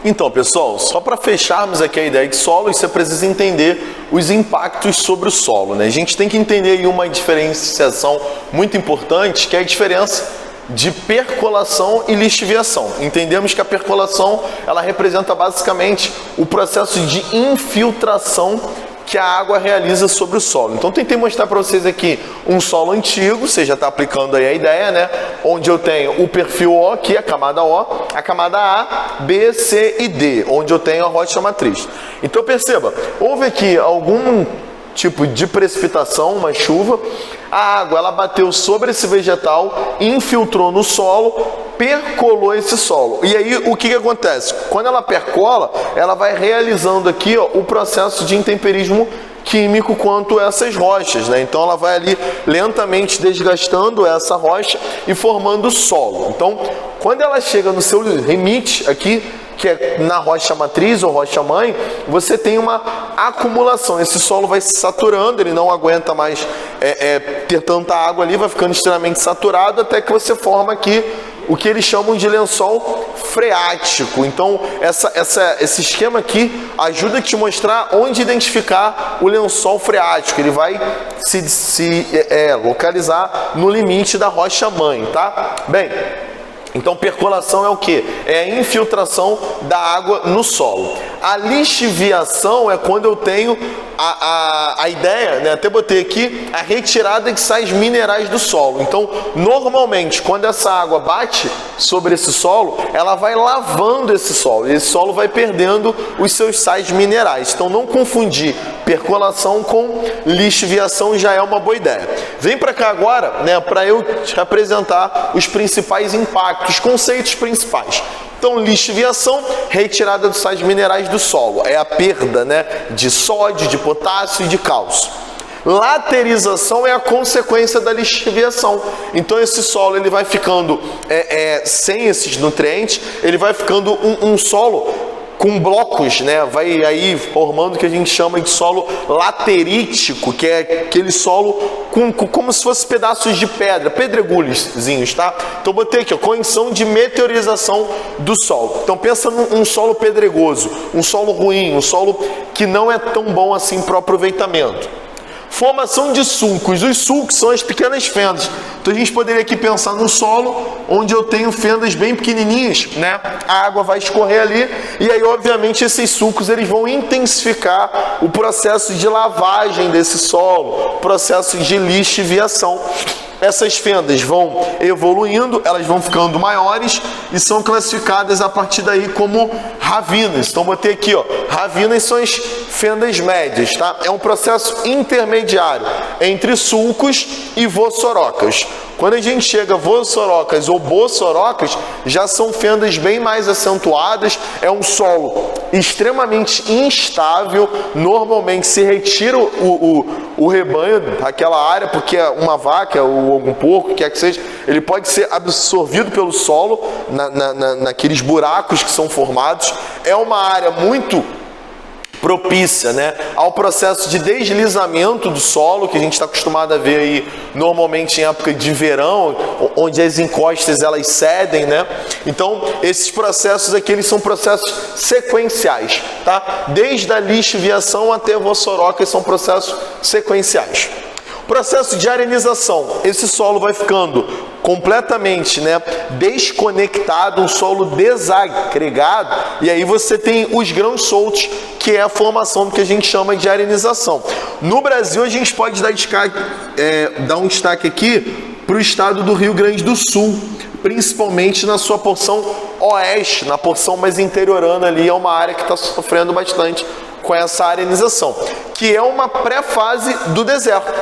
Então, pessoal, só para fecharmos aqui a ideia de solo, você precisa entender os impactos sobre o solo, né? A gente tem que entender aí uma diferenciação muito importante, que é a diferença de percolação e lixiviação. Entendemos que a percolação, ela representa basicamente o processo de infiltração que a água realiza sobre o solo. Então, tentei mostrar para vocês aqui um solo antigo, você já está aplicando aí a ideia, né? Onde eu tenho o perfil O aqui, a camada O, a camada A, B, C e D, onde eu tenho a rocha matriz. Então, perceba, houve aqui algum tipo de precipitação, uma chuva, a água ela bateu sobre esse vegetal, infiltrou no solo, percolou esse solo. E aí o que acontece? Quando ela percola, ela vai realizando aqui, ó, o processo de intemperismo químico quanto a essas rochas, né? Então ela vai ali lentamente desgastando essa rocha e formando solo. Então, quando ela chega no seu limite aqui, que é na rocha matriz ou rocha mãe, você tem uma acumulação. Esse solo vai se saturando, ele não aguenta mais ter tanta água ali, vai ficando extremamente saturado, até que você forma aqui o que eles chamam de lençol freático. Então, esse esquema aqui ajuda a te mostrar onde identificar o lençol freático. Ele vai se localizar no limite da rocha mãe, tá? Bem, então percolação é o que? É a infiltração da água no solo. A lixiviação é quando eu tenho a ideia, né, até botei aqui, a retirada de sais minerais do solo. Então, normalmente, quando essa água bate sobre esse solo, ela vai lavando esse solo. E esse solo vai perdendo os seus sais minerais. Então, não confundir percolação com lixiviação já é uma boa ideia. Vem para cá agora, né, para eu te apresentar os principais impactos, os conceitos principais. Então, lixiviação, retirada dos sais minerais do solo. É a perda, né, de sódio, de potássio e de cálcio. Laterização é a consequência da lixiviação. Então, esse solo ele vai ficando sem esses nutrientes, ele vai ficando um solo com blocos, né? Vai aí formando o que a gente chama de solo laterítico, que é aquele solo como se fosse pedaços de pedra, pedregulhozinhos, tá? Então botei aqui, ó, condição de meteorização do solo. Então pensa num solo pedregoso, um solo ruim, um solo que não é tão bom assim para o aproveitamento. Formação de sulcos. Os sulcos são as pequenas fendas. Então a gente poderia aqui pensar num solo onde eu tenho fendas bem pequenininhas, né? A água vai escorrer ali e aí obviamente esses sulcos eles vão intensificar o processo de lavagem desse solo, processo de lixiviação. Essas fendas vão evoluindo, elas vão ficando maiores e são classificadas a partir daí como ravinas. Então, botei aqui, ó, ravinas são as fendas médias, tá? É um processo intermediário entre sulcos e vossorocas. Quando a gente chega a vossorocas ou bossorocas, já são fendas bem mais acentuadas, é um solo extremamente instável, normalmente se retira o rebanho daquela área, porque uma vaca ou algum porco, quer que seja, ele pode ser absorvido pelo solo, naqueles buracos que são formados. É uma área muito propícia, né, ao processo de deslizamento do solo, que a gente está acostumado a ver aí normalmente em época de verão, onde as encostas elas cedem, né? Então, esses processos aqui eles são processos sequenciais, tá? Desde a lixiviação até a vossoroca são processos sequenciais. Processo de arenização. Esse solo vai ficando completamente, né, desconectado, um solo desagregado, e aí você tem os grãos soltos, que é a formação do que a gente chama de arenização. No Brasil, a gente pode dar um destaque aqui para o estado do Rio Grande do Sul, principalmente na sua porção oeste, na porção mais interiorana ali, é uma área que está sofrendo bastante com essa arenização, que é uma pré-fase do deserto,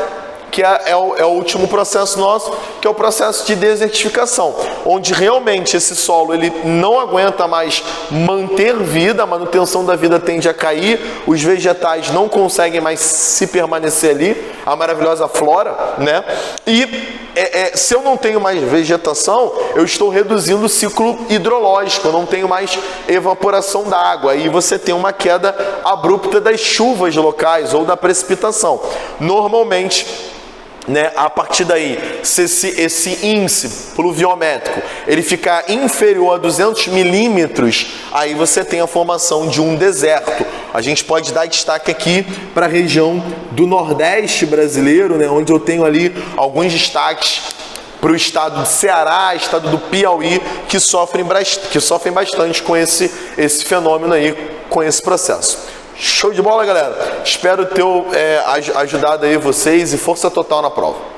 que é o último processo nosso, que é o processo de desertificação, onde realmente esse solo ele não aguenta mais manter vida, a manutenção da vida tende a cair, os vegetais não conseguem mais se permanecer ali, a maravilhosa flora, né? E se eu não tenho mais vegetação, eu estou reduzindo o ciclo hidrológico, eu não tenho mais evaporação da água, e você tem uma queda abrupta das chuvas locais ou da precipitação. Normalmente, né, a partir daí, se esse índice pluviométrico ele ficar inferior a 200 milímetros, aí você tem a formação de um deserto. A gente pode dar destaque aqui para a região do Nordeste brasileiro, né, onde eu tenho ali alguns destaques para o estado do Ceará, estado do Piauí, que sofrem bastante com esse fenômeno aí, com esse processo. Show de bola, galera. Espero ter ajudado aí vocês e força total na prova.